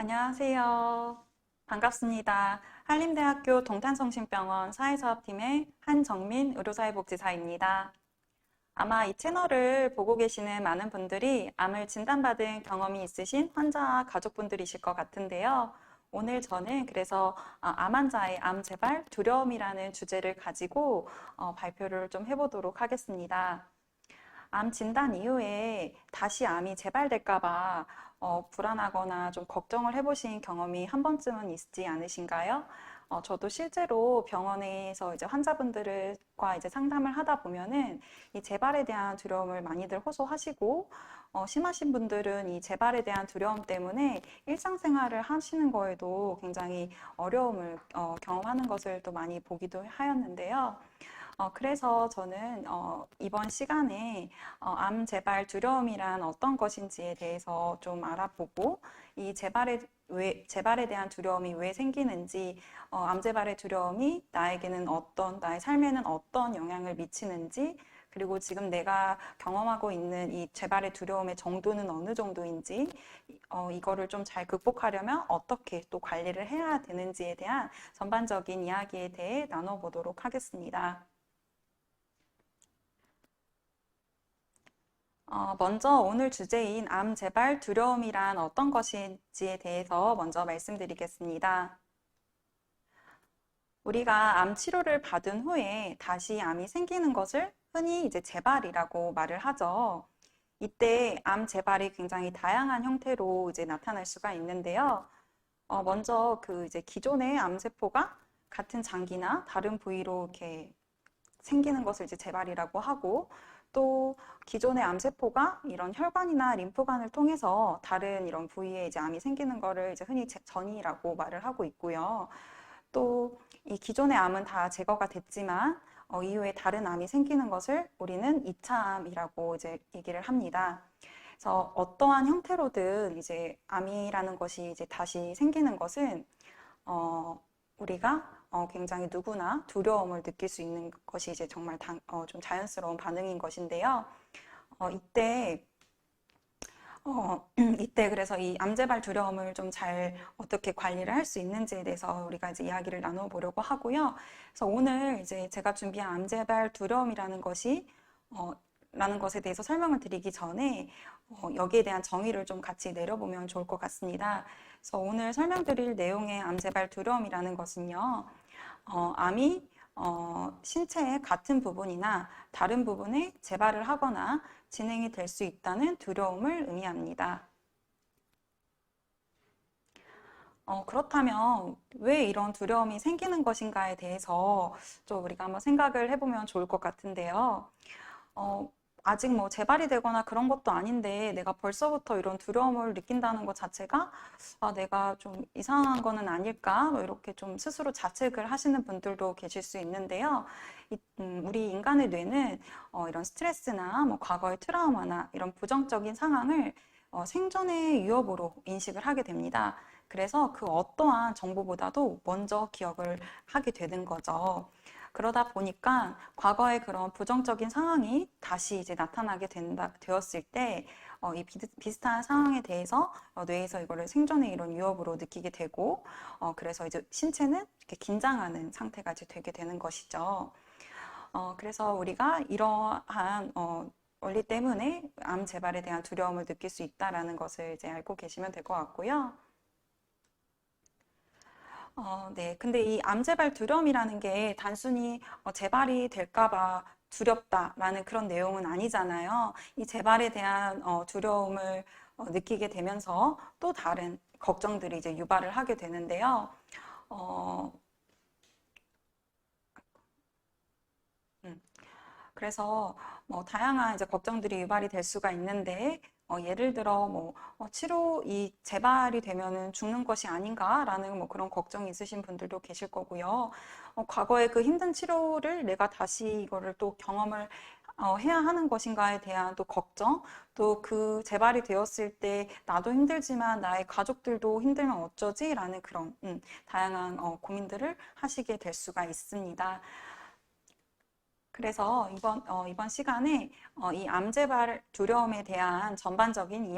안녕하세요. 반갑습니다. 한림대학교 동탄성심병원 사회사업팀의 한정민 의료사회복지사입니다. 아마 이 채널을 보고 계시는 많은 분들이 암을 진단받은 경험이 있으신 환자와 가족분들이실 것 같은데요. 오늘 저는 그래서 암 환자의 암 재발 두려움이라는 주제를 가지고 발표를 좀 해보도록 하겠습니다. 암 진단 이후에 다시 암이 재발될까 봐 불안하거나 좀 걱정을 해보신 경험이 한 번쯤은 있지 않으신가요? 저도 실제로 병원에서 이제 환자분들과 이제 상담을 하다 보면은 이 재발에 대한 두려움을 많이들 호소하시고, 심하신 분들은 이 재발에 대한 두려움 때문에 일상생활을 하시는 거에도 굉장히 어려움을 경험하는 것을 또 많이 보기도 하였는데요. 그래서 저는 이번 시간에 암 재발 두려움이란 어떤 것인지에 대해서 좀 알아보고 이 재발에 대한 두려움이 왜 생기는지, 암 재발의 두려움이 나의 삶에는 어떤 영향을 미치는지, 그리고 지금 내가 경험하고 있는 이 재발의 두려움의 정도는 어느 정도인지, 이거를 좀 잘 극복하려면 어떻게 또 관리를 해야 되는지에 대한 전반적인 이야기에 대해 나눠보도록 하겠습니다. 먼저 오늘 주제인 암 재발 두려움이란 어떤 것인지에 대해서 먼저 말씀드리겠습니다. 우리가 암 치료를 받은 후에 다시 암이 생기는 것을 흔히 이제 재발이라고 말을 하죠. 이때 암 재발이 굉장히 다양한 형태로 이제 나타날 수가 있는데요. 먼저 그 이제 기존의 암세포가 같은 장기나 다른 부위로 이렇게 생기는 것을 이제 재발이라고 하고, 또 기존의 암세포가 이런 혈관이나 림프관을 통해서 다른 이런 부위에 이제 암이 생기는 거를 이제 흔히 전이라고 말을 하고 있고요. 또 이 기존의 암은 다 제거가 됐지만 이후에 다른 암이 생기는 것을 우리는 2차 암이라고 이제 얘기를 합니다. 그래서 어떠한 형태로든 이제 암이라는 것이 이제 다시 생기는 것은 우리가 굉장히 누구나 두려움을 느낄 수 있는 것이 이제 정말 좀 자연스러운 반응인 것인데요. 이때 이때 그래서 이 암재발 두려움을 좀 잘 어떻게 관리를 할 수 있는지에 대해서 우리가 이제 이야기를 나눠 보려고 하고요. 그래서 오늘 이제 제가 준비한 암재발 두려움이라는 것이 라는 것에 대해서 설명을 드리기 전에 여기에 대한 정의를 좀 같이 내려보면 좋을 것 같습니다. 그래서 오늘 설명드릴 내용의 암재발 두려움이라는 것은요, 암이 신체의 같은 부분이나 다른 부분에 재발을 하거나 진행이 될 수 있다는 두려움을 의미합니다. 그렇다면 왜 이런 두려움이 생기는 것인가에 대해서 좀 우리가 한번 생각을 해보면 좋을 것 같은데요. 어, 아직 뭐 재발이 되거나 그런 것도 아닌데 내가 벌써부터 이런 두려움을 느낀다는 것 자체가 내가 좀 이상한 거는 아닐까? 뭐 이렇게 좀 스스로 자책을 하시는 분들도 계실 수 있는데요. 우리 인간의 뇌는 이런 스트레스나 뭐 과거의 트라우마나 이런 부정적인 상황을 생존의 위협으로 인식을 하게 됩니다. 그래서 그 어떠한 정보보다도 먼저 기억을 하게 되는 거죠. 그러다 보니까 과거의 그런 부정적인 상황이 다시 이제 되었을 때, 이 비슷한 상황에 대해서 뇌에서 이거를 생존의 이런 위협으로 느끼게 되고, 그래서 이제 신체는 이렇게 긴장하는 상태가 이제 되게 되는 것이죠. 그래서 우리가 이러한 원리 때문에 암 재발에 대한 두려움을 느낄 수 있다라는 것을 이제 알고 계시면 될 것 같고요. 네. 근데 이 암재발 두려움이라는 게 단순히 재발이 될까봐 두렵다라는 그런 내용은 아니잖아요. 이 재발에 대한 두려움을 느끼게 되면서 또 다른 걱정들이 이제 유발을 하게 되는데요. 어, 음, 그래서 뭐 다양한 이제 걱정들이 유발이 될 수가 있는데 예를 들어 뭐 이 재발이 되면은 죽는 것이 아닌가라는 뭐 그런 걱정이 있으신 분들도 계실 거고요. 과거에 그 힘든 치료를 내가 다시 이거를 또 경험을 해야 하는 것인가에 대한 또 걱정, 또 그 재발이 되었을 때 나도 힘들지만 나의 가족들도 힘들면 어쩌지라는 그런 다양한 고민들을 하시게 될 수가 있습니다. 그래서 이번 시간에 이 암재발 두려움에 대한 전반적인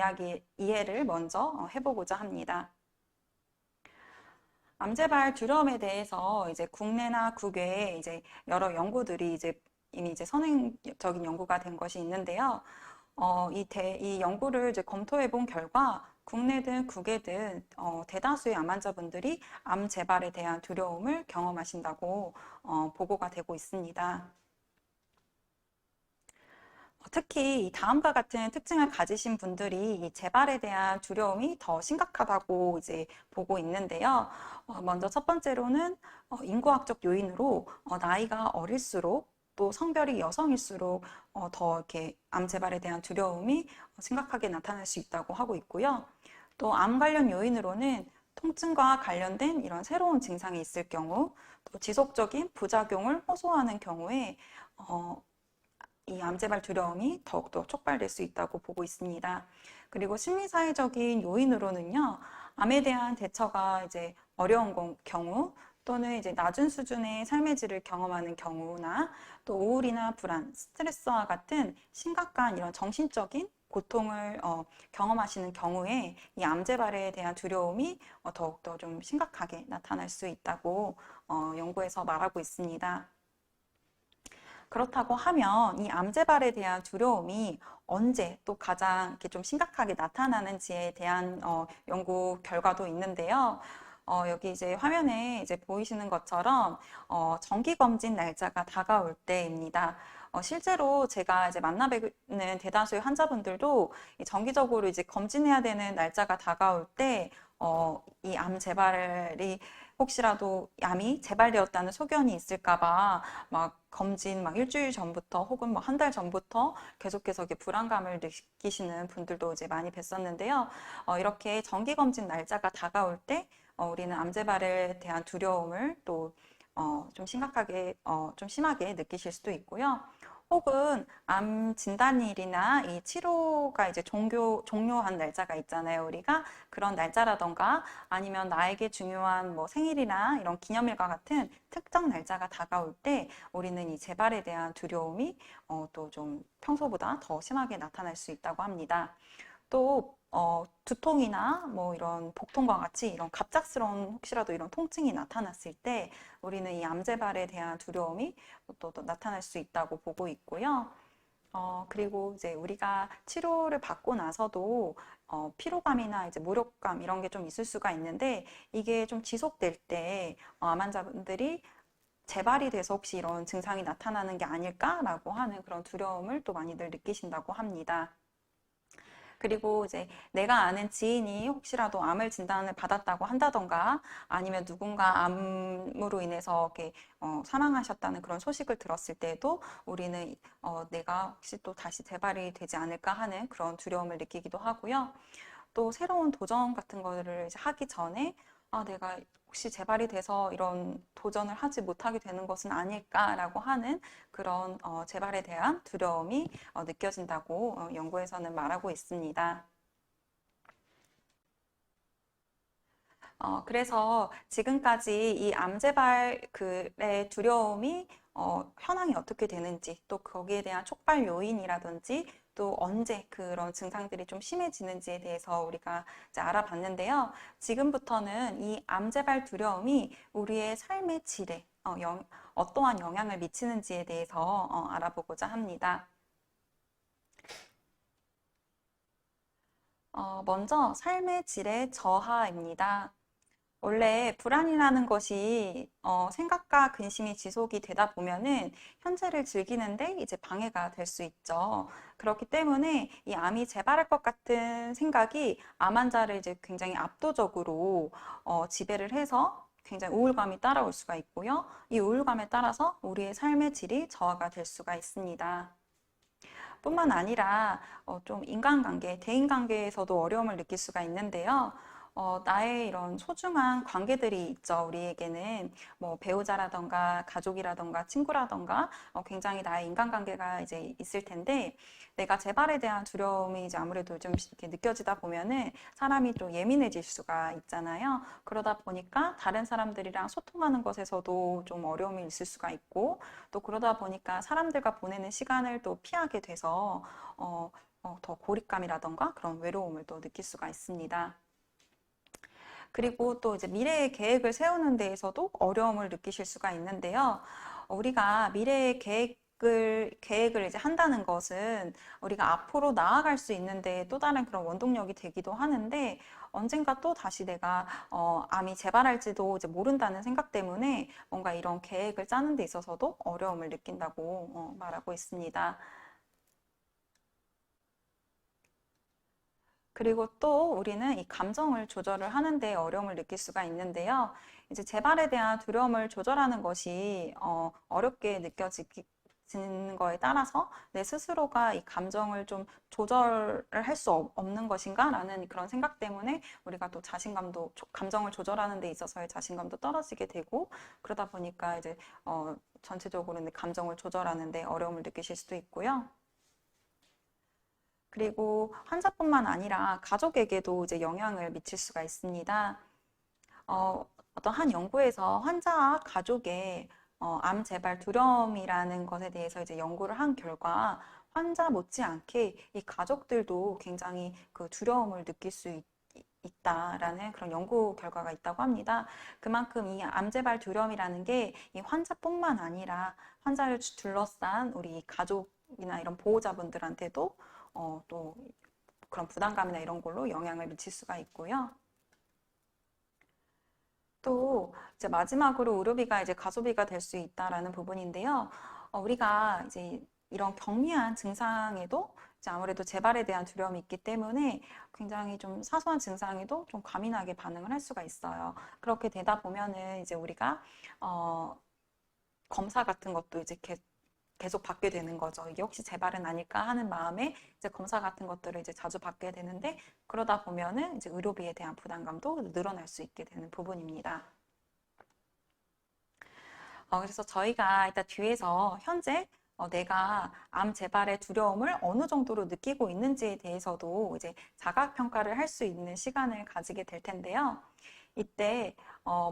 이해를 먼저 해보고자 합니다. 암재발 두려움에 대해서 이제 국내나 국외에 이제 여러 연구들이 이제 이미 이제 선행적인 연구가 된 것이 있는데요. 이 연구를 이제 검토해 본 결과 국내든 국외든 대다수의 암 환자분들이 암 재발에 대한 두려움을 경험하신다고 보고가 되고 있습니다. 특히 이 다음과 같은 특징을 가지신 분들이 이 재발에 대한 두려움이 더 심각하다고 이제 보고 있는데요. 먼저 첫 번째로는 인구학적 요인으로 나이가 어릴수록 또 성별이 여성일수록 더 이렇게 암 재발에 대한 두려움이 심각하게 나타날 수 있다고 하고 있고요. 또 암 관련 요인으로는 통증과 관련된 이런 새로운 증상이 있을 경우, 또 지속적인 부작용을 호소하는 경우에 이 암재발 두려움이 더욱더 촉발될 수 있다고 보고 있습니다. 그리고 심리사회적인 요인으로는요, 암에 대한 대처가 이제 어려운 경우, 또는 이제 낮은 수준의 삶의 질을 경험하는 경우나 또 우울이나 불안, 스트레스와 같은 심각한 이런 정신적인 고통을 경험하시는 경우에 이 암재발에 대한 두려움이 더욱더 좀 심각하게 나타날 수 있다고 연구에서 말하고 있습니다. 그렇다고 하면 이 암재발에 대한 두려움이 언제 또 가장 이렇게 좀 심각하게 나타나는지에 대한 연구 결과도 있는데요. 여기 이제 화면에 이제 보이시는 것처럼 정기검진 날짜가 다가올 때입니다. 실제로 제가 이제 만나뵙는 대다수의 환자분들도 정기적으로 이제 검진해야 되는 날짜가 다가올 때, 이 암 재발이 혹시라도 암이 재발되었다는 소견이 있을까봐 막 검진 막 일주일 전부터 혹은 뭐 한 달 전부터 계속해서 이렇게 불안감을 느끼시는 분들도 이제 많이 뵀었는데요. 이렇게 정기 검진 날짜가 다가올 때 우리는 암 재발에 대한 두려움을 또 좀 심각하게 좀 심하게 느끼실 수도 있고요. 혹은 암 진단일이나 이 치료가 이제 종료한 날짜가 있잖아요. 우리가 그런 날짜라던가 아니면 나에게 중요한 뭐 생일이나 이런 기념일과 같은 특정 날짜가 다가올 때 우리는 이 재발에 대한 두려움이 또 좀 평소보다 더 심하게 나타날 수 있다고 합니다. 또 두통이나 뭐 이런 복통과 같이 이런 갑작스러운 혹시라도 이런 통증이 나타났을 때 우리는 이 암재발에 대한 두려움이 또 나타날 수 있다고 보고 있고요. 그리고 이제 우리가 치료를 받고 나서도 피로감이나 이제 무력감 이런 게 좀 있을 수가 있는데 이게 좀 지속될 때 암 환자분들이 재발이 돼서 혹시 이런 증상이 나타나는 게 아닐까라고 하는 그런 두려움을 또 많이들 느끼신다고 합니다. 그리고 이제 내가 아는 지인이 혹시라도 암을 진단을 받았다고 한다던가 아니면 누군가 암으로 인해서 이렇게 사망하셨다는 그런 소식을 들었을 때도 우리는 내가 혹시 또 다시 재발이 되지 않을까 하는 그런 두려움을 느끼기도 하고요. 또 새로운 도전 같은 거를 이제 하기 전에 내가 혹시 재발이 돼서 이런 도전을 하지 못하게 되는 것은 아닐까라고 하는 그런 재발에 대한 두려움이 느껴진다고 연구에서는 말하고 있습니다. 그래서 지금까지 이 암재발의 두려움이 현황이 어떻게 되는지, 또 거기에 대한 촉발 요인이라든지, 또 언제 그런 증상들이 좀 심해지는지에 대해서 우리가 이제 알아봤는데요. 지금부터는 이 암재발 두려움이 우리의 삶의 질에 어떠한 영향을 미치는지에 대해서 알아보고자 합니다. 먼저 삶의 질의 저하입니다. 원래 불안이라는 것이 생각과 근심이 지속이 되다 보면은 현재를 즐기는데 이제 방해가 될 수 있죠. 그렇기 때문에 이 암이 재발할 것 같은 생각이 암 환자를 이제 굉장히 압도적으로 지배를 해서 굉장히 우울감이 따라올 수가 있고요. 이 우울감에 따라서 우리의 삶의 질이 저하가 될 수가 있습니다. 뿐만 아니라 좀 인간관계, 대인관계에서도 어려움을 느낄 수가 있는데요. 나의 이런 소중한 관계들이 있죠. 우리에게는 뭐 배우자라던가 가족이라던가 친구라던가 굉장히 나의 인간관계가 이제 있을 텐데 내가 재발에 대한 두려움이 이제 아무래도 좀 이렇게 느껴지다 보면은 사람이 또 예민해질 수가 있잖아요. 그러다 보니까 다른 사람들이랑 소통하는 것에서도 좀 어려움이 있을 수가 있고 또 그러다 보니까 사람들과 보내는 시간을 또 피하게 돼서 더 고립감이라던가 그런 외로움을 또 느낄 수가 있습니다. 그리고 또 이제 미래의 계획을 세우는 데에서도 어려움을 느끼실 수가 있는데요. 우리가 미래의 계획을 이제 한다는 것은 우리가 앞으로 나아갈 수 있는데 또 다른 그런 원동력이 되기도 하는데 언젠가 또 다시 내가 암이 재발할지도 이제 모른다는 생각 때문에 뭔가 이런 계획을 짜는 데 있어서도 어려움을 느낀다고 말하고 있습니다. 그리고 또 우리는 이 감정을 조절을 하는데 어려움을 느낄 수가 있는데요. 이제 재발에 대한 두려움을 조절하는 것이 어렵게 느껴지는 거에 따라서 내 스스로가 이 감정을 좀 조절을 할 수 없는 것인가? 라는 그런 생각 때문에 우리가 또 감정을 조절하는 데 있어서의 자신감도 떨어지게 되고 그러다 보니까 이제 전체적으로는 감정을 조절하는 데 어려움을 느끼실 수도 있고요. 그리고 환자뿐만 아니라 가족에게도 이제 영향을 미칠 수가 있습니다. 어떤 한 연구에서 환자와 가족의 암 재발 두려움이라는 것에 대해서 이제 연구를 한 결과 환자 못지않게 이 가족들도 굉장히 그 두려움을 느낄 수 있다라는 그런 연구 결과가 있다고 합니다. 그만큼 이 암 재발 두려움이라는 게 이 환자뿐만 아니라 환자를 둘러싼 우리 가족이나 이런 보호자분들한테도 또 그런 부담감이나 이런 걸로 영향을 미칠 수가 있고요. 또 이제 마지막으로 의료비가 이제 가소비가 될 수 있다라는 부분인데요. 우리가 이제 이런 경미한 증상에도 이제 아무래도 재발에 대한 두려움이 있기 때문에 굉장히 좀 사소한 증상에도 좀 과민하게 반응을 할 수가 있어요. 그렇게 되다 보면은 이제 우리가 검사 같은 것도 이제 계속 받게 되는 거죠. 이게 혹시 재발은 아닐까 하는 마음에 이제 검사 같은 것들을 이제 자주 받게 되는데 그러다 보면은 이제 의료비에 대한 부담감도 늘어날 수 있게 되는 부분입니다. 그래서 저희가 일단 뒤에서 현재 내가 암 재발의 두려움을 어느 정도로 느끼고 있는지에 대해서도 이제 자가 평가를 할 수 있는 시간을 가지게 될 텐데요. 이때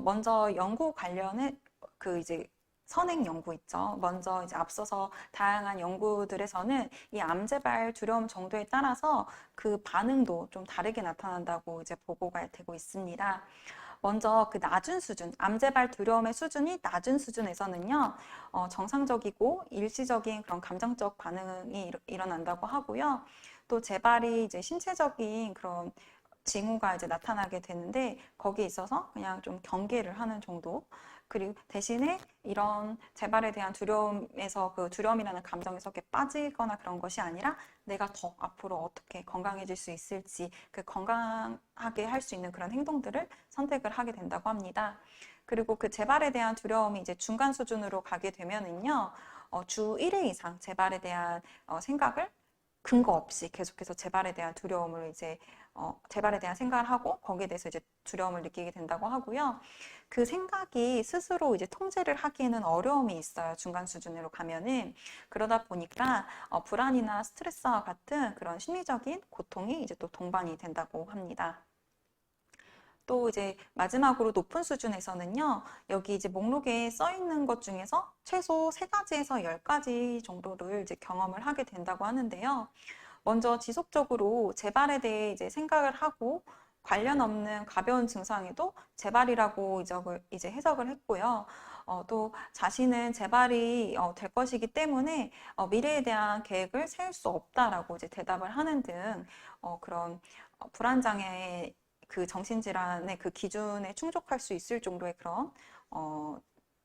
먼저 연구 관련해 그 이제 선행 연구 있죠. 먼저 이제 앞서서 다양한 연구들에서는 이 암재발 두려움 정도에 따라서 그 반응도 좀 다르게 나타난다고 이제 보고가 되고 있습니다. 먼저 그 낮은 수준, 암재발 두려움의 수준이 낮은 수준에서는요, 정상적이고 일시적인 그런 감정적 반응이 일어난다고 하고요. 또 재발이 이제 신체적인 그런 징후가 이제 나타나게 되는데 거기에 있어서 그냥 좀 경계를 하는 정도. 그리고 대신에 이런 재발에 대한 두려움에서 그 두려움이라는 감정에서 이렇게 빠지거나 그런 것이 아니라 내가 더 앞으로 어떻게 건강해질 수 있을지 그 건강하게 할 수 있는 그런 행동들을 선택을 하게 된다고 합니다. 그리고 그 재발에 대한 두려움이 이제 중간 수준으로 가게 되면은요, 주 1회 이상 재발에 대한 생각을 근거 없이 계속해서 재발에 대한 두려움을 이제 재발에 대한 생각을 하고 거기에 대해서 이제 두려움을 느끼게 된다고 하고요. 그 생각이 스스로 이제 통제를 하기에는 어려움이 있어요. 중간 수준으로 가면은 그러다 보니까 불안이나 스트레스와 같은 그런 심리적인 고통이 이제 또 동반이 된다고 합니다. 또 이제 마지막으로 높은 수준에서는요, 여기 이제 목록에 써 있는 것 중에서 최소 3가지에서 10가지 정도를 이제 경험을 하게 된다고 하는데요. 먼저 지속적으로 재발에 대해 이제 생각을 하고 관련 없는 가벼운 증상에도 재발이라고 이제 해석을 했고요. 또 자신은 재발이 될 것이기 때문에 미래에 대한 계획을 세울 수 없다라고 이제 대답을 하는 등 그런 불안장애 그 정신질환의 그 기준에 충족할 수 있을 정도의 그런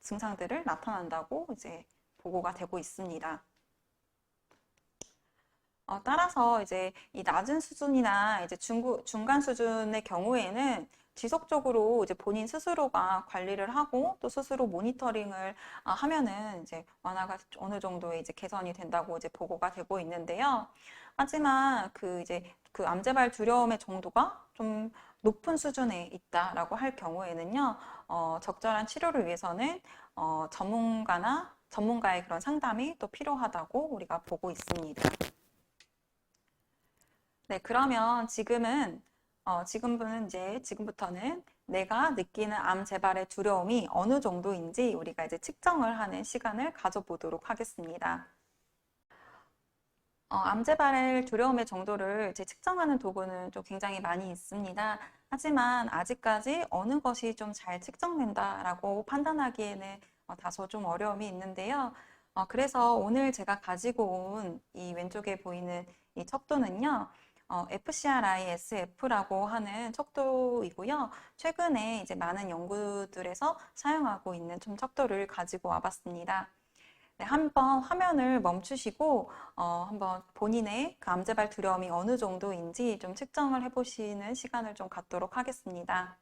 증상들을 나타난다고 이제 보고가 되고 있습니다. 따라서 이제 이 낮은 수준이나 이제 중간 수준의 경우에는 지속적으로 이제 본인 스스로가 관리를 하고 또 스스로 모니터링을 하면은 이제 완화가 어느 정도의 이제 개선이 된다고 이제 보고가 되고 있는데요. 하지만 그 이제 그 암재발 두려움의 정도가 좀 높은 수준에 있다라고 할 경우에는요, 적절한 치료를 위해서는 전문가의 그런 상담이 또 필요하다고 우리가 보고 있습니다. 네, 그러면 지금부터는 내가 느끼는 암 재발의 두려움이 어느 정도인지 우리가 이제 측정을 하는 시간을 가져보도록 하겠습니다. 암재발 두려움의 정도를 이제 측정하는 도구는 좀 굉장히 많이 있습니다. 하지만 아직까지 어느 것이 좀 잘 측정된다라고 판단하기에는 다소 좀 어려움이 있는데요. 그래서 오늘 제가 가지고 온 이 왼쪽에 보이는 이 척도는요, FCRISF라고 하는 척도이고요. 최근에 이제 많은 연구들에서 사용하고 있는 좀 척도를 가지고 와봤습니다. 네, 한번 화면을 멈추시고 한번 본인의 그 암재발 두려움이 어느 정도인지 좀 측정을 해보시는 시간을 좀 갖도록 하겠습니다.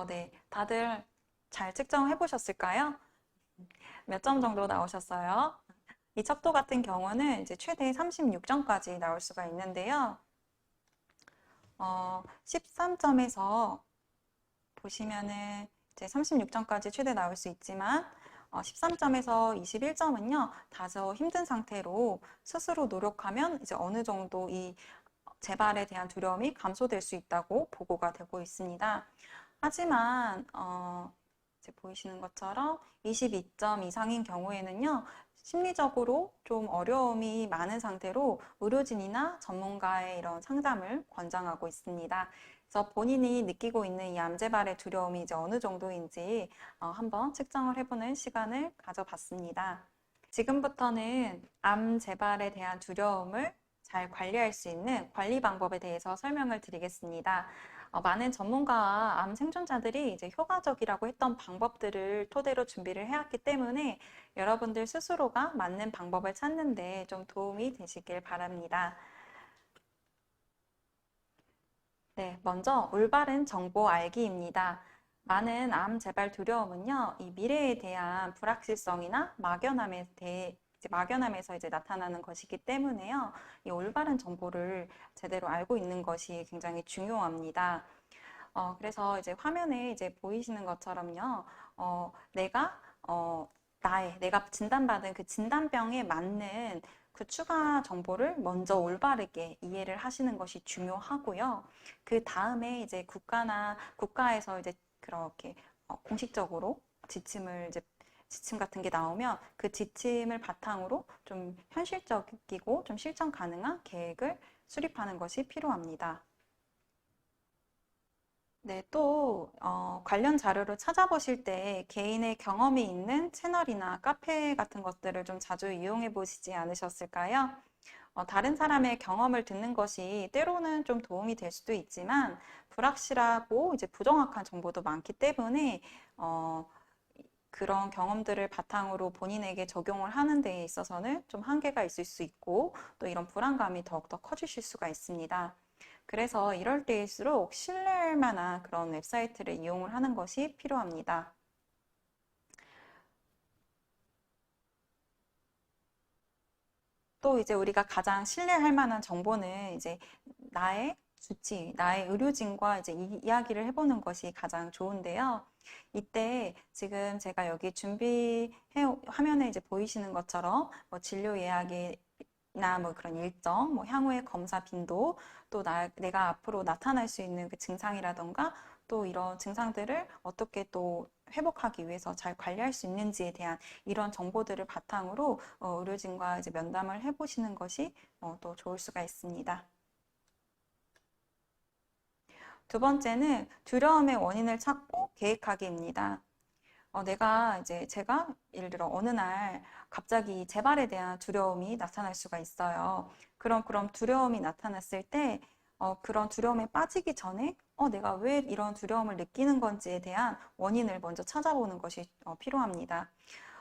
네, 다들 잘 측정해 보셨을까요? 몇 점 정도 나오셨어요? 이 척도 같은 경우는 이제 최대 36점까지 나올 수가 있는데요. 13점에서 보시면은 이제 36점까지 최대 나올 수 있지만 13점에서 21점은요, 다소 힘든 상태로 스스로 노력하면 이제 어느 정도 이 재발에 대한 두려움이 감소될 수 있다고 보고가 되고 있습니다. 하지만 이제 보이시는 것처럼 22점 이상인 경우에는요, 심리적으로 좀 어려움이 많은 상태로 의료진이나 전문가의 이런 상담을 권장하고 있습니다. 그래서 본인이 느끼고 있는 이 암재발의 두려움이 이제 어느 정도인지 한번 측정을 해보는 시간을 가져봤습니다. 지금부터는 암재발에 대한 두려움을 잘 관리할 수 있는 관리 방법에 대해서 설명을 드리겠습니다. 많은 전문가와 암 생존자들이 이제 효과적이라고 했던 방법들을 토대로 준비를 해왔기 때문에 여러분들 스스로가 맞는 방법을 찾는 데 좀 도움이 되시길 바랍니다. 네, 먼저 올바른 정보 알기입니다. 많은 암 재발 두려움은요, 이 미래에 대한 불확실성이나 막연함에서 이제 나타나는 것이기 때문에요, 이 올바른 정보를 제대로 알고 있는 것이 굉장히 중요합니다. 그래서 이제 화면에 이제 보이시는 것처럼요, 내가 진단받은 그 진단병에 맞는 그 추가 정보를 먼저 올바르게 이해를 하시는 것이 중요하고요. 그 다음에 이제 국가에서 이제 그렇게 공식적으로 지침 같은 게 나오면 그 지침을 바탕으로 좀 현실적이고 좀 실천 가능한 계획을 수립하는 것이 필요합니다. 네, 또 관련 자료를 찾아보실 때 개인의 경험이 있는 채널이나 카페 같은 것들을 좀 자주 이용해 보시지 않으셨을까요? 다른 사람의 경험을 듣는 것이 때로는 좀 도움이 될 수도 있지만 불확실하고 이제 부정확한 정보도 많기 때문에 그런 경험들을 바탕으로 본인에게 적용을 하는 데 있어서는 좀 한계가 있을 수 있고 또 이런 불안감이 더욱더 커지실 수가 있습니다. 그래서 이럴 때일수록 신뢰할 만한 그런 웹사이트를 이용을 하는 것이 필요합니다. 또 이제 우리가 가장 신뢰할 만한 정보는 이제 나의 의료진과 이제 이야기를 해보는 것이 가장 좋은데요. 이때 지금 제가 여기 화면에 이제 보이시는 것처럼 뭐 진료 예약이나 뭐 그런 일정, 뭐 향후의 검사 빈도, 또 내가 앞으로 나타날 수 있는 그 증상이라던가 또 이런 증상들을 어떻게 또 회복하기 위해서 잘 관리할 수 있는지에 대한 이런 정보들을 바탕으로 의료진과 이제 면담을 해보시는 것이 또 좋을 수가 있습니다. 두 번째는 두려움의 원인을 찾고 계획하기입니다. 제가 예를 들어 어느 날 갑자기 재발에 대한 두려움이 나타날 수가 있어요. 그런 두려움이 나타났을 때, 그런 두려움에 빠지기 전에, 내가 왜 이런 두려움을 느끼는 건지에 대한 원인을 먼저 찾아보는 것이 필요합니다.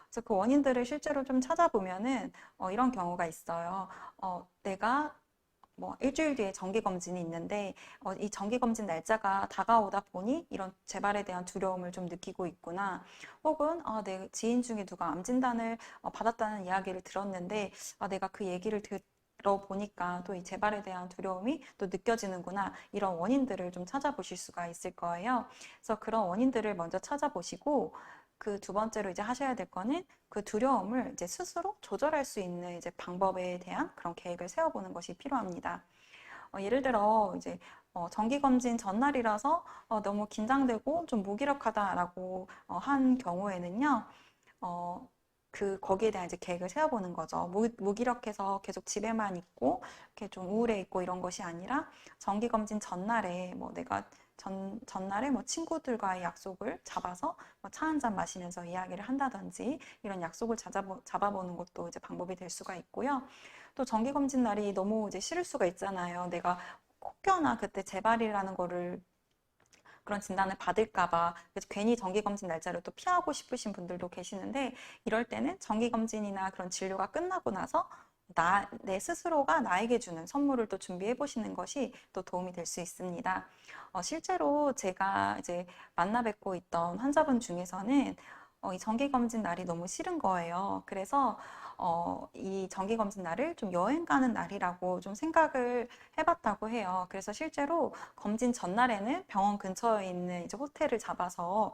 그래서 그 원인들을 실제로 좀 찾아보면은, 이런 경우가 있어요. 내가 뭐 일주일 뒤에 정기검진이 있는데 이 정기검진 날짜가 다가오다 보니 이런 재발에 대한 두려움을 좀 느끼고 있구나. 혹은 내 지인 중에 누가 암 진단을 받았다는 이야기를 들었는데 내가 그 얘기를 들어보니까 또 이 재발에 대한 두려움이 또 느껴지는구나. 이런 원인들을 좀 찾아보실 수가 있을 거예요. 그래서 그런 원인들을 먼저 찾아보시고 그 두 번째로 이제 하셔야 될 거는 그 두려움을 이제 스스로 조절할 수 있는 이제 방법에 대한 그런 계획을 세워보는 것이 필요합니다. 예를 들어 이제 정기검진 전날이라서 너무 긴장되고 좀 무기력하다라고 한 경우에는요, 거기에 대한 이제 계획을 세워보는 거죠. 무기력해서 계속 집에만 있고, 이렇게 좀 우울해 있고 이런 것이 아니라, 정기검진 전날에 뭐 내가 전날에 뭐 친구들과의 약속을 잡아서 뭐 차 한 잔 마시면서 이야기를 한다든지, 이런 약속을 잡아보는 것도 이제 방법이 될 수가 있고요. 또 정기검진 날이 너무 이제 싫을 수가 있잖아요. 내가 혹여나 그때 재발이라는 거를 그런 진단을 받을까봐 그래서 괜히 정기검진 날짜를 또 피하고 싶으신 분들도 계시는데, 이럴 때는 정기검진이나 그런 진료가 끝나고 나서 내 스스로가 나에게 주는 선물을 또 준비해 보시는 것이 또 도움이 될 수 있습니다. 실제로 제가 이제 만나 뵙고 있던 환자분 중에서는 이 정기검진 날이 너무 싫은 거예요. 그래서 이 정기검진 날을 좀 여행 가는 날이라고 좀 생각을 해봤다고 해요. 그래서 실제로 검진 전날에는 병원 근처에 있는 이제 호텔을 잡아서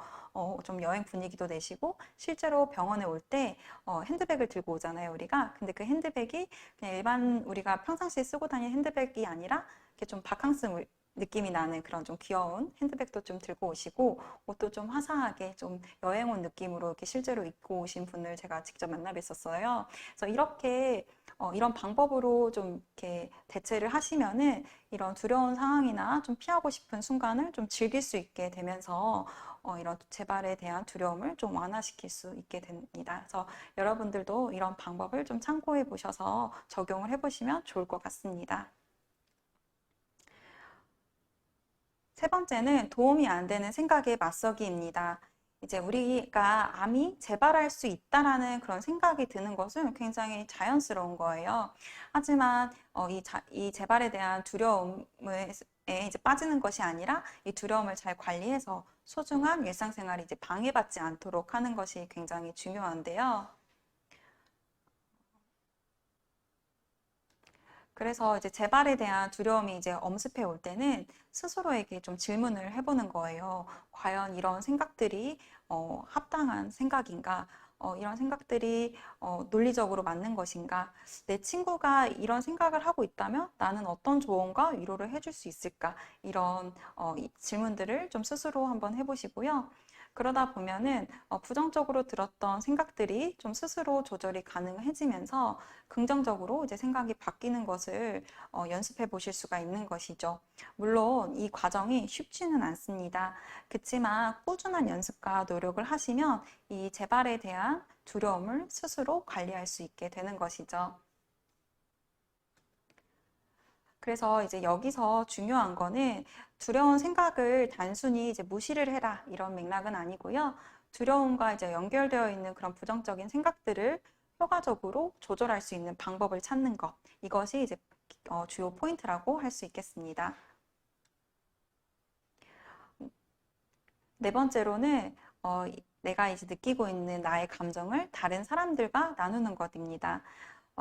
좀 여행 분위기도 내시고, 실제로 병원에 올 때 핸드백을 들고 오잖아요, 우리가. 근데 그 핸드백이 그냥 일반 우리가 평상시에 쓰고 다니는 핸드백이 아니라 이렇게 좀 바캉스 느낌이 나는 그런 좀 귀여운 핸드백도 좀 들고 오시고, 옷도 좀 화사하게 좀 여행 온 느낌으로 이렇게 실제로 입고 오신 분을 제가 직접 만나 뵀었어요. 그래서 이렇게 이런 방법으로 좀 이렇게 대체를 하시면은 이런 두려운 상황이나 좀 피하고 싶은 순간을 좀 즐길 수 있게 되면서 이런 재발에 대한 두려움을 좀 완화시킬 수 있게 됩니다. 그래서 여러분들도 이런 방법을 좀 참고해 보셔서 적용을 해 보시면 좋을 것 같습니다. 세 번째는 도움이 안 되는 생각의 맞서기입니다. 이제 우리가 암이 재발할 수 있다라는 그런 생각이 드는 것은 굉장히 자연스러운 거예요. 하지만 이 재발에 대한 두려움에 이제 빠지는 것이 아니라 이 두려움을 잘 관리해서 소중한 일상생활이 이제 방해받지 않도록 하는 것이 굉장히 중요한데요. 그래서 이제 재발에 대한 두려움이 이제 엄습해 올 때는 스스로에게 좀 질문을 해보는 거예요. 과연 이런 생각들이 합당한 생각인가? 이런 생각들이 논리적으로 맞는 것인가? 내 친구가 이런 생각을 하고 있다면 나는 어떤 조언과 위로를 해줄 수 있을까? 이런 이 질문들을 좀 스스로 한번 해보시고요. 그러다 보면은 부정적으로 들었던 생각들이 좀 스스로 조절이 가능해지면서 긍정적으로 이제 생각이 바뀌는 것을 연습해 보실 수가 있는 것이죠. 물론 이 과정이 쉽지는 않습니다. 그렇지만 꾸준한 연습과 노력을 하시면 이 재발에 대한 두려움을 스스로 관리할 수 있게 되는 것이죠. 그래서 이제 여기서 중요한 거는 두려운 생각을 단순히 이제 무시를 해라 이런 맥락은 아니고요. 두려움과 이제 연결되어 있는 그런 부정적인 생각들을 효과적으로 조절할 수 있는 방법을 찾는 것. 이것이 이제 주요 포인트라고 할 수 있겠습니다. 네 번째로는 내가 이제 느끼고 있는 나의 감정을 다른 사람들과 나누는 것입니다.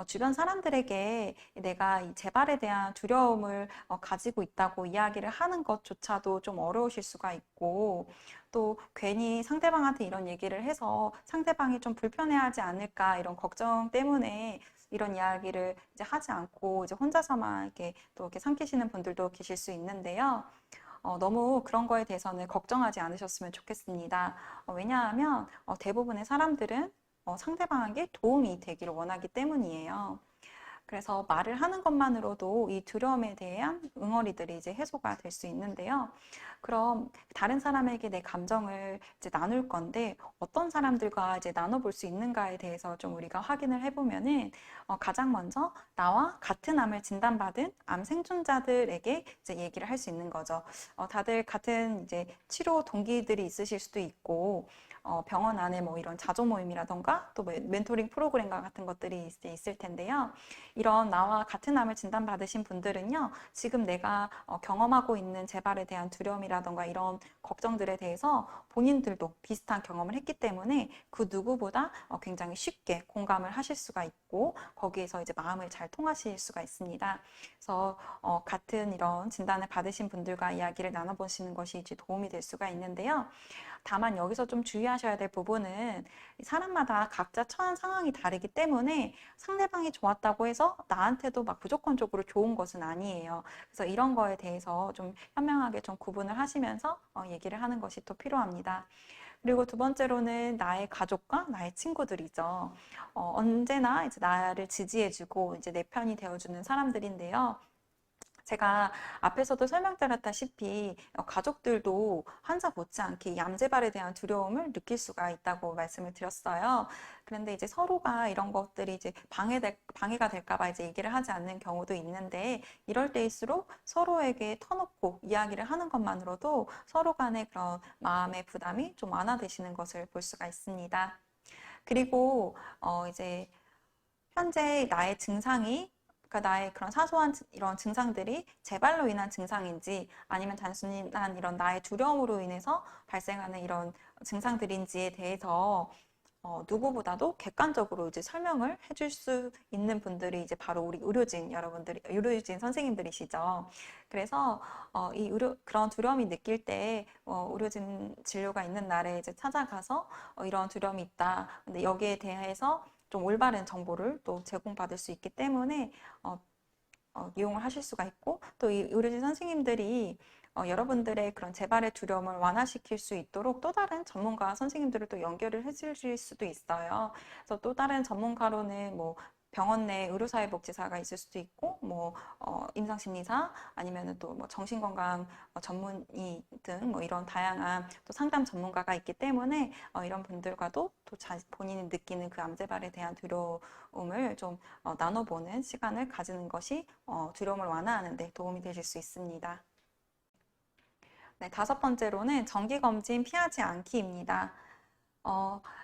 주변 사람들에게 내가 이 재발에 대한 두려움을 가지고 있다고 이야기를 하는 것조차도 좀 어려우실 수가 있고, 또 괜히 상대방한테 이런 얘기를 해서 상대방이 좀 불편해하지 않을까 이런 걱정 때문에 이런 이야기를 이제 하지 않고 이제 혼자서만 이렇게 또 이렇게 삼키시는 분들도 계실 수 있는데요. 너무 그런 거에 대해서는 걱정하지 않으셨으면 좋겠습니다. 왜냐하면 대부분의 사람들은 상대방에게 도움이 되기를 원하기 때문이에요. 그래서 말을 하는 것만으로도 이 두려움에 대한 응어리들이 이제 해소가 될 수 있는데요. 그럼 다른 사람에게 내 감정을 이제 나눌 건데 어떤 사람들과 이제 나눠볼 수 있는가에 대해서 좀 우리가 확인을 해보면은 가장 먼저 나와 같은 암을 진단받은 암 생존자들에게 이제 얘기를 할 수 있는 거죠. 다들 같은 이제 치료 동기들이 있으실 수도 있고 병원 안에 뭐 이런 자조 모임이라던가 또 멘토링 프로그램과 같은 것들이 있을 텐데요. 이런 나와 같은 암을 진단받으신 분들은요, 지금 내가 경험하고 있는 재발에 대한 두려움이라던가 이런 걱정들에 대해서 본인들도 비슷한 경험을 했기 때문에 그 누구보다 굉장히 쉽게 공감을 하실 수가 있고 거기에서 이제 마음을 잘 통하실 수가 있습니다. 그래서 같은 이런 진단을 받으신 분들과 이야기를 나눠보시는 것이 이제 도움이 될 수가 있는데요. 다만 여기서 좀 주의하셔야 될 부분은 사람마다 각자 처한 상황이 다르기 때문에 상대방이 좋았다고 해서 나한테도 막 무조건적으로 좋은 것은 아니에요. 그래서 이런 거에 대해서 좀 현명하게 좀 구분을 하시면서 얘기를 하는 것이 또 필요합니다. 그리고 두 번째로는 나의 가족과 나의 친구들이죠. 언제나 이제 나를 지지해주고 이제 내 편이 되어주는 사람들인데요. 제가 앞에서도 설명드렸다시피 가족들도 환자 못지않게 이 암재발에 대한 두려움을 느낄 수가 있다고 말씀을 드렸어요. 그런데 이제 서로가 이런 것들이 이제 방해가 될까 봐 이제 얘기를 하지 않는 경우도 있는데, 이럴 때일수록 서로에게 터놓고 이야기를 하는 것만으로도 서로 간의 그런 마음의 부담이 좀 완화되시는 것을 볼 수가 있습니다. 그리고 이제 현재 나의 증상이, 그러니까 나의 그런 사소한 이런 증상들이 재발로 인한 증상인지 아니면 단순한 이런 나의 두려움으로 인해서 발생하는 이런 증상들인지에 대해서 누구보다도 객관적으로 이제 설명을 해줄 수 있는 분들이 이제 바로 우리 의료진 선생님들이시죠. 그래서 그런 두려움이 느낄 때 의료진 진료가 있는 날에 이제 찾아가서 이런 두려움이 있다. 근데 여기에 대해서 좀 올바른 정보를 또 제공받을 수 있기 때문에 이용을 하실 수가 있고, 또 이 의료진 선생님들이 여러분들의 그런 재발의 두려움을 완화시킬 수 있도록 또 다른 전문가 선생님들을 또 연결을 해주실 수도 있어요. 그래서 또 다른 전문가로는 뭐 병원 내 의료사회복지사가 있을 수도 있고, 뭐 임상심리사 아니면은 또 뭐 정신건강 전문의 등 뭐 이런 다양한 또 상담 전문가가 있기 때문에 이런 분들과도 또 본인이 느끼는 그 암재발에 대한 두려움을 좀 나눠보는 시간을 가지는 것이 두려움을 완화하는 데 도움이 되실 수 있습니다. 네, 다섯 번째로는 정기검진 피하지 않기입니다.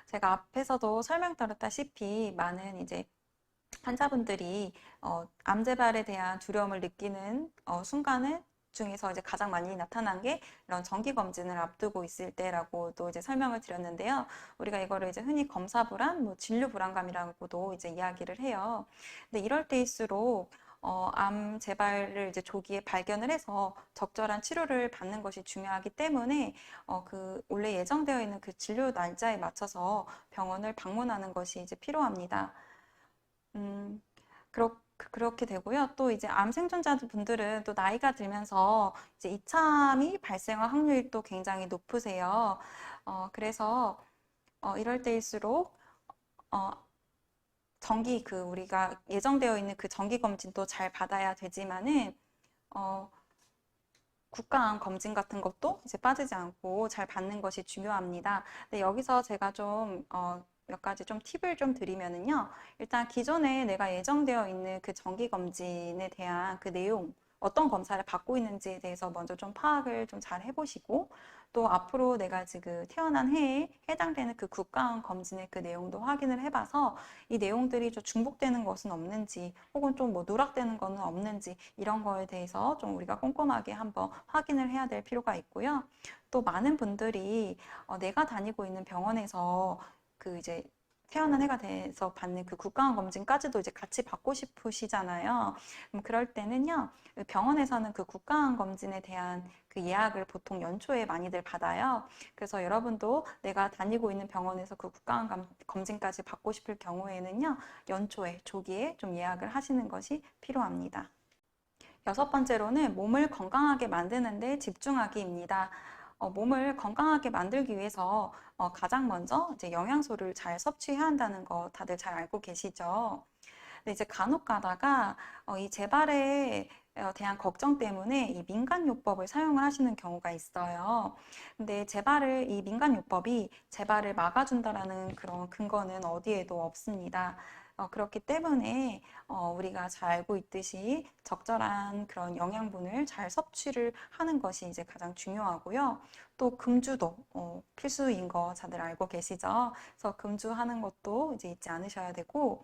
제가 앞에서도 설명드렸다시피 많은 이제 환자분들이 암재발에 대한 두려움을 느끼는 순간을 중에서 이제 가장 많이 나타난 게 이런 정기 검진을 앞두고 있을 때라고도 이제 설명을 드렸는데요. 우리가 이거를 이제 흔히 검사 불안, 뭐 진료 불안감이라고도 이제 이야기를 해요. 근데 이럴 때일수록 암 재발을 이제 조기에 발견을 해서 적절한 치료를 받는 것이 중요하기 때문에 원래 예정되어 있는 그 진료 날짜에 맞춰서 병원을 방문하는 것이 이제 필요합니다. 음, 그렇게 되고요. 또 이제 암 생존자분들은 또 나이가 들면서 이제 이참이 발생할 확률이 또 굉장히 높으세요. 그래서 이럴 때일수록 어, 우리가 예정되어 있는 그 정기 검진도 잘 받아야 되지만은 국가암 검진 같은 것도 이제 빠지지 않고 잘 받는 것이 중요합니다. 근데 여기서 제가 좀 몇 가지 좀 팁을 좀 드리면은요. 일단 기존에 내가 예정되어 있는 그 정기 검진에 대한 그 내용, 어떤 검사를 받고 있는지에 대해서 먼저 좀 파악을 좀 잘 해보시고, 또 앞으로 내가 지금 태어난 해에 해당되는 그 국가암 검진의 그 내용도 확인을 해봐서 이 내용들이 좀 중복되는 것은 없는지, 혹은 좀 뭐 누락되는 거는 없는지, 이런 거에 대해서 좀 우리가 꼼꼼하게 한번 확인을 해야 될 필요가 있고요. 또 많은 분들이 내가 다니고 있는 병원에서 그 이제 태어난 해가 돼서 받는 그 국가암 검진까지도 이제 같이 받고 싶으시잖아요. 그럴 때는요, 병원에서는 그 국가암 검진에 대한 그 예약을 보통 연초에 많이들 받아요. 그래서 여러분도 내가 다니고 있는 병원에서 그 국가암 검진까지 받고 싶을 경우에는요, 연초에 조기에 좀 예약을 하시는 것이 필요합니다. 여섯 번째로는 몸을 건강하게 만드는 데 집중하기입니다. 몸을 건강하게 만들기 위해서 가장 먼저 이제 영양소를 잘 섭취해야 한다는 거 다들 잘 알고 계시죠? 근데 이제 간혹 가다가 이 재발에 대한 걱정 때문에 이 민간요법을 사용을 하시는 경우가 있어요. 근데 이 민간요법이 재발을 막아준다라는 그런 근거는 어디에도 없습니다. 그렇기 때문에 우리가 잘 알고 있듯이 적절한 그런 영양분을 잘 섭취를 하는 것이 이제 가장 중요하고요. 또 금주도 필수인 거 다들 알고 계시죠? 그래서 금주하는 것도 이제 잊지 않으셔야 되고,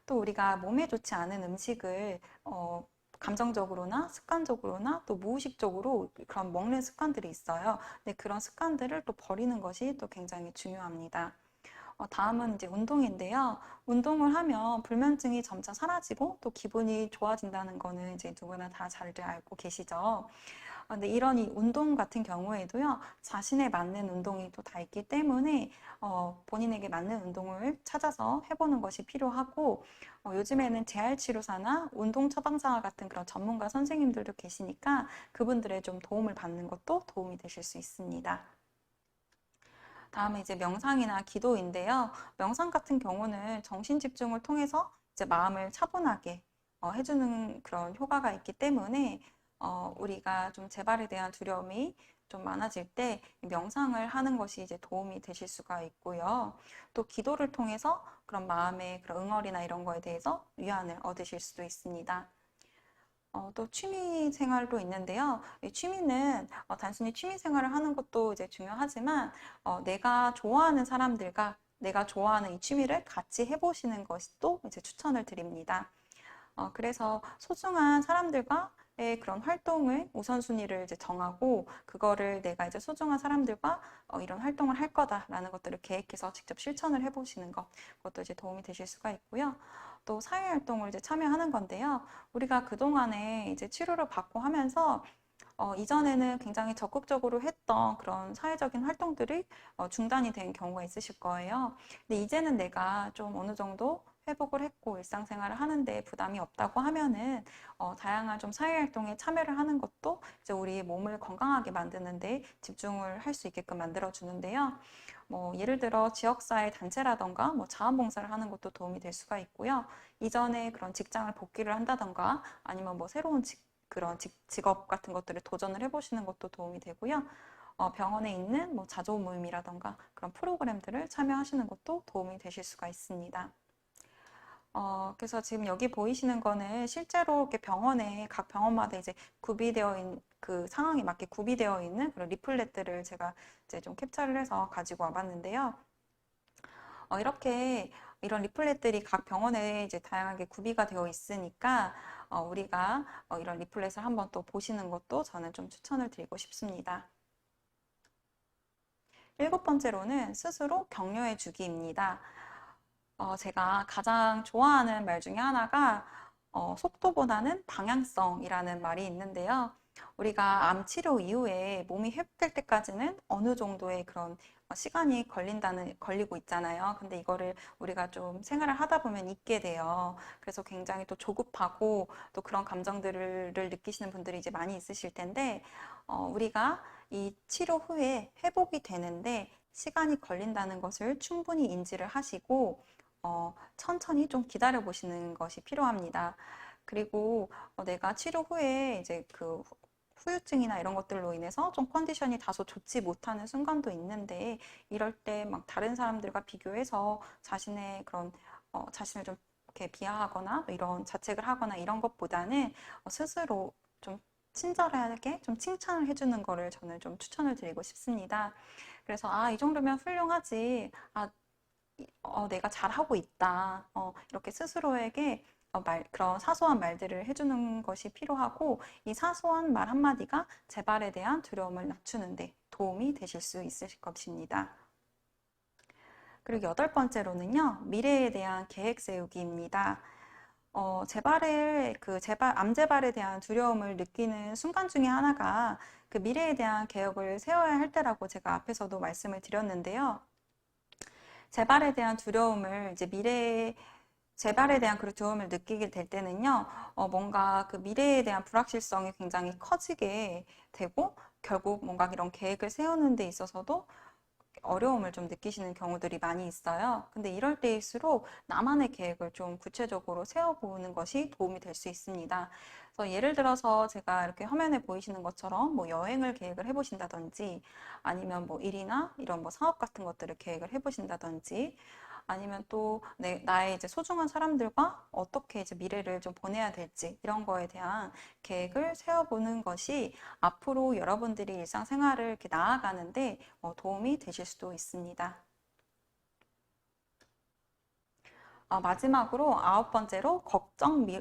또 우리가 몸에 좋지 않은 음식을 감정적으로나 습관적으로나 또 무의식적으로 그런 먹는 습관들이 있어요. 근데 그런 습관들을 또 버리는 것이 또 굉장히 중요합니다. 다음은 이제 운동인데요. 운동을 하면 불면증이 점차 사라지고 또 기분이 좋아진다는 거는 이제 누구나 다 잘 알고 계시죠. 근데 이런 이 운동 같은 경우에도요, 자신에 맞는 운동이 또 다 있기 때문에 본인에게 맞는 운동을 찾아서 해보는 것이 필요하고, 요즘에는 재활치료사나 운동 처방사 같은 그런 전문가 선생님들도 계시니까 그분들의 좀 도움을 받는 것도 도움이 되실 수 있습니다. 다음에 이제 명상이나 기도인데요. 명상 같은 경우는 정신 집중을 통해서 이제 마음을 차분하게 해주는 그런 효과가 있기 때문에 우리가 좀 재발에 대한 두려움이 좀 많아질 때 명상을 하는 것이 이제 도움이 되실 수가 있고요. 또 기도를 통해서 그런 마음의 그런 응어리나 이런 거에 대해서 위안을 얻으실 수도 있습니다. 또 취미 생활도 있는데요. 이 취미는 단순히 취미 생활을 하는 것도 이제 중요하지만 내가 좋아하는 사람들과 내가 좋아하는 이 취미를 같이 해보시는 것이 또 이제 추천을 드립니다. 그래서 소중한 사람들과의 그런 활동을 우선순위를 이제 정하고 그거를 내가 이제 소중한 사람들과 이런 활동을 할 거다라는 것들을 계획해서 직접 실천을 해보시는 것, 그것도 이제 도움이 되실 수가 있고요. 또 사회활동을 이제 참여하는 건데요. 우리가 그동안에 이제 치료를 받고 하면서 이전에는 굉장히 적극적으로 했던 그런 사회적인 활동들이 중단이 된 경우가 있으실 거예요. 근데 이제는 내가 좀 어느 정도 회복을 했고 일상생활을 하는데 부담이 없다고 하면은 다양한 좀 사회활동에 참여를 하는 것도 이제 우리 몸을 건강하게 만드는 데 집중을 할 수 있게끔 만들어 주는데요. 뭐 예를 들어 지역사회 단체라던가 뭐 자원봉사를 하는 것도 도움이 될 수가 있고요. 이전에 그런 직장을 복귀를 한다던가 아니면 뭐 새로운 그런 직업 같은 것들을 도전을 해보시는 것도 도움이 되고요. 병원에 있는 뭐 자조 모임이라던가 그런 프로그램들을 참여하시는 것도 도움이 되실 수가 있습니다. 그래서 지금 여기 보이시는 거는 실제로 이렇게 병원에 각 병원마다 이제 구비되어 있는 그 상황에 맞게 구비되어 있는 그런 리플렛들을 제가 이제 좀 캡처를 해서 가지고 와봤는데요. 이렇게 이런 리플렛들이 각 병원에 이제 다양하게 구비가 되어 있으니까 우리가 이런 리플렛을 한번 또 보시는 것도 저는 좀 추천을 드리고 싶습니다. 7번째로는 스스로 격려해 주기입니다. 제가 가장 좋아하는 말 중에 하나가 속도보다는 방향성이라는 말이 있는데요. 우리가 암 치료 이후에 몸이 회복될 때까지는 어느 정도의 그런 시간이 걸리고 있잖아요. 근데 이거를 우리가 좀 생활을 하다 보면 잊게 돼요. 그래서 굉장히 또 조급하고 또 그런 감정들을 느끼시는 분들이 이제 많이 있으실 텐데, 우리가 이 치료 후에 회복이 되는데 시간이 걸린다는 것을 충분히 인지를 하시고, 천천히 좀 기다려 보시는 것이 필요합니다. 그리고 내가 치료 후에 이제 그 후유증이나 이런 것들로 인해서 좀 컨디션이 다소 좋지 못하는 순간도 있는데 이럴 때 막 다른 사람들과 비교해서 자신의 그런 자신을 좀 이렇게 비하하거나 뭐 이런 자책을 하거나 이런 것보다는 스스로 좀 친절하게 좀 칭찬을 해주는 거를 저는 좀 추천을 드리고 싶습니다. 그래서 이 정도면 훌륭하지. 내가 잘하고 있다. 이렇게 스스로에게 그런 사소한 말들을 해주는 것이 필요하고 이 사소한 말 한마디가 재발에 대한 두려움을 낮추는데 도움이 되실 수 있을 것입니다. 그리고 8번째로는요, 미래에 대한 계획 세우기입니다. 암 재발에 대한 두려움을 느끼는 순간 중에 하나가 그 미래에 대한 계획을 세워야 할 때라고 제가 앞에서도 말씀을 드렸는데요. 재발에 대한 두려움을 이제 재발에 대한 그 두려움을 느끼게 될 때는요, 뭔가 그 미래에 대한 불확실성이 굉장히 커지게 되고, 결국 뭔가 이런 계획을 세우는 데 있어서도 어려움을 좀 느끼시는 경우들이 많이 있어요. 근데 이럴 때일수록 나만의 계획을 좀 구체적으로 세워보는 것이 도움이 될 수 있습니다. 그래서 예를 들어서 제가 이렇게 화면에 보이시는 것처럼 뭐 여행을 계획을 해보신다든지 아니면 뭐 일이나 이런 뭐 사업 같은 것들을 계획을 해보신다든지 아니면 또 나의 이제 소중한 사람들과 어떻게 이제 미래를 좀 보내야 될지 이런 거에 대한 계획을 세워보는 것이 앞으로 여러분들이 일상생활을 이렇게 나아가는데 도움이 되실 수도 있습니다. 마지막으로 9번째로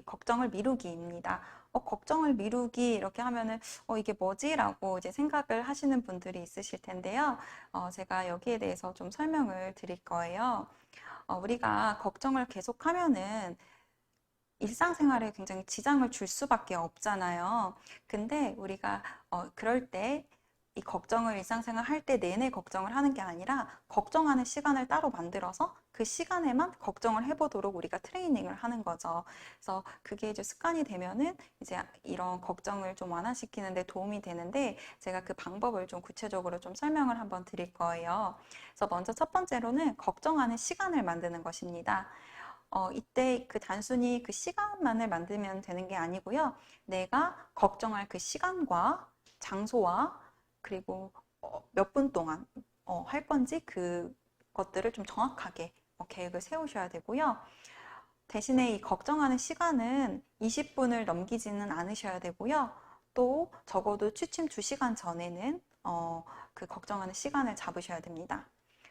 걱정을 미루기입니다. 걱정을 미루기 이렇게 하면은 이게 뭐지? 라고 이제 생각을 하시는 분들이 있으실 텐데요. 제가 여기에 대해서 좀 설명을 드릴 거예요. 우리가 걱정을 계속하면은 일상생활에 굉장히 지장을 줄 수밖에 없잖아요. 근데 우리가 그럴 때 이 걱정을 일상생활 할 때 내내 걱정을 하는 게 아니라 걱정하는 시간을 따로 만들어서 그 시간에만 걱정을 해보도록 우리가 트레이닝을 하는 거죠. 그래서 그게 이제 습관이 되면은 이제 이런 걱정을 좀 완화시키는 데 도움이 되는데 제가 그 방법을 좀 구체적으로 좀 설명을 한번 드릴 거예요. 그래서 먼저 첫 번째로는 걱정하는 시간을 만드는 것입니다. 이때 그 단순히 그 시간만을 만들면 되는 게 아니고요. 내가 걱정할 그 시간과 장소와 그리고 몇 분 동안 할 건지 그것들을 좀 정확하게 계획을 세우셔야 되고요. 대신에 이 걱정하는 시간은 20분을 넘기지는 않으셔야 되고요. 또 적어도 취침 2시간 전에는 그 걱정하는 시간을 잡으셔야 됩니다.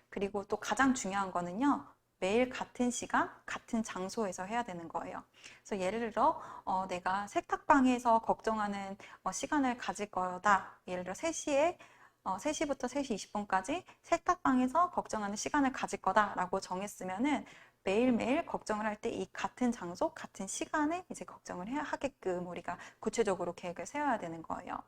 그리고 또 가장 중요한 거는요. 매일 같은 시간, 같은 장소에서 해야 되는 거예요. 그래서 예를 들어 내가 세탁방에서 걱정하는 시간을 가질 거다. 예를 들어 3시부터 3시 20분까지 세탁방에서 걱정하는 시간을 가질 거다라고 정했으면은 매일매일 걱정을 할 때 이 같은 장소, 같은 시간에 이제 걱정을 해야 하게끔 우리가 구체적으로 계획을 세워야 되는 거예요.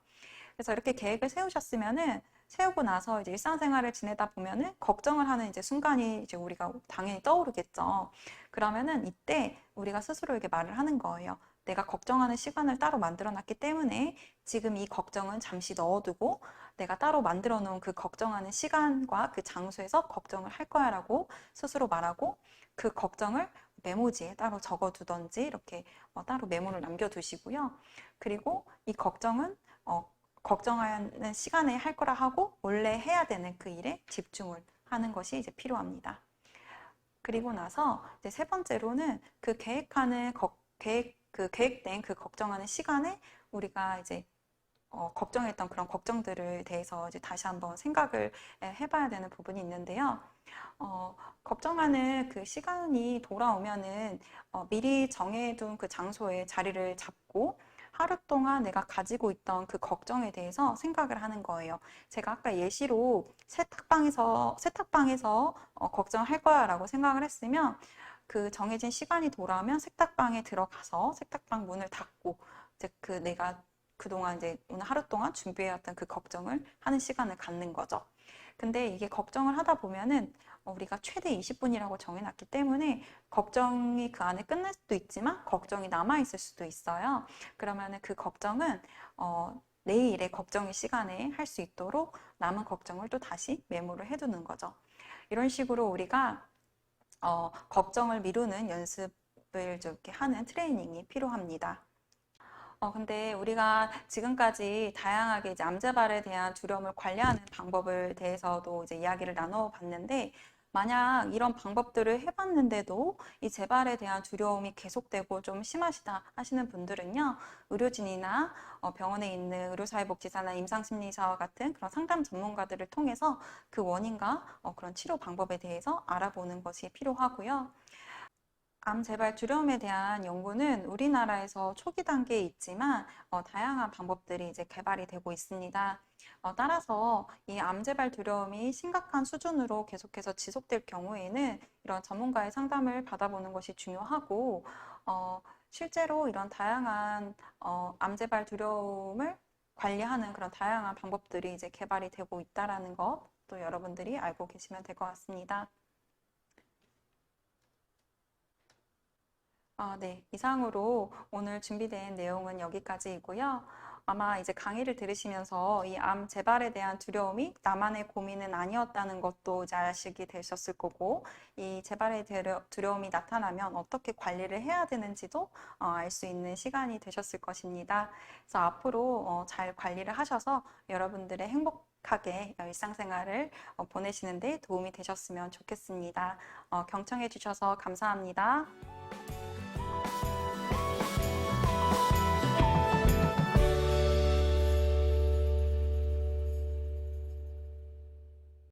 그래서 이렇게 계획을 세우셨으면은 세우고 나서 이제 일상생활을 지내다 보면은 걱정을 하는 이제 순간이 이제 우리가 당연히 떠오르겠죠. 그러면은 이때 우리가 스스로에게 말을 하는 거예요. 내가 걱정하는 시간을 따로 만들어 놨기 때문에 지금 이 걱정은 잠시 넣어두고 내가 따로 만들어 놓은 그 걱정하는 시간과 그 장소에서 걱정을 할 거야 라고 스스로 말하고 그 걱정을 메모지에 따로 적어두던지 이렇게 따로 메모를 남겨두시고요. 그리고 이 걱정은 걱정하는 시간에 할 거라 하고 원래 해야 되는 그 일에 집중을 하는 것이 이제 필요합니다. 그리고 나서 이제 세 번째로는 그 계획된 그 걱정하는 시간에 우리가 이제 걱정했던 그런 걱정들을 대해서 이제 다시 한번 생각을 해봐야 되는 부분이 있는데요. 걱정하는 그 시간이 돌아오면은 미리 정해둔 그 장소에 자리를 잡고 하루 동안 내가 가지고 있던 그 걱정에 대해서 생각을 하는 거예요. 제가 아까 예시로 세탁방에서 걱정할 거야 라고 생각을 했으면 그 정해진 시간이 돌아오면 세탁방에 들어가서 세탁방 문을 닫고 이제 그 내가 그동안 이제 오늘 하루 동안 준비해왔던 그 걱정을 하는 시간을 갖는 거죠. 근데 이게 걱정을 하다 보면은 우리가 최대 20분이라고 정해놨기 때문에 걱정이 그 안에 끝날 수도 있지만 걱정이 남아있을 수도 있어요. 그러면은 그 걱정은 내일의 걱정의 시간에 할 수 있도록 남은 걱정을 또 다시 메모를 해두는 거죠. 이런 식으로 우리가 걱정을 미루는 연습을 이렇게 하는 트레이닝이 필요합니다. 근데 우리가 지금까지 다양하게 이제 암재발에 대한 두려움을 관리하는 방법을 대해서도 이제 이야기를 나눠봤는데, 만약 이런 방법들을 해봤는데도 이 재발에 대한 두려움이 계속되고 좀 심하시다 하시는 분들은요, 의료진이나 병원에 있는 의료사회복지사나 임상심리사와 같은 그런 상담 전문가들을 통해서 그 원인과 그런 치료 방법에 대해서 알아보는 것이 필요하고요. 암 재발 두려움에 대한 연구는 우리나라에서 초기 단계에 있지만 다양한 방법들이 이제 개발이 되고 있습니다. 따라서 이 암 재발 두려움이 심각한 수준으로 계속해서 지속될 경우에는 이런 전문가의 상담을 받아보는 것이 중요하고 실제로 이런 다양한 암 재발 두려움을 관리하는 그런 다양한 방법들이 이제 개발이 되고 있다라는 것 또 여러분들이 알고 계시면 될 것 같습니다. 네. 이상으로 오늘 준비된 내용은 여기까지이고요. 아마 이제 강의를 들으시면서 이 암 재발에 대한 두려움이 나만의 고민은 아니었다는 것도 이제 아시게 되셨을 거고, 이 재발의 두려움이 나타나면 어떻게 관리를 해야 되는지도 알 수 있는 시간이 되셨을 것입니다. 그래서 앞으로 잘 관리를 하셔서 여러분들의 행복하게 일상생활을 보내시는 데 도움이 되셨으면 좋겠습니다. 경청해 주셔서 감사합니다.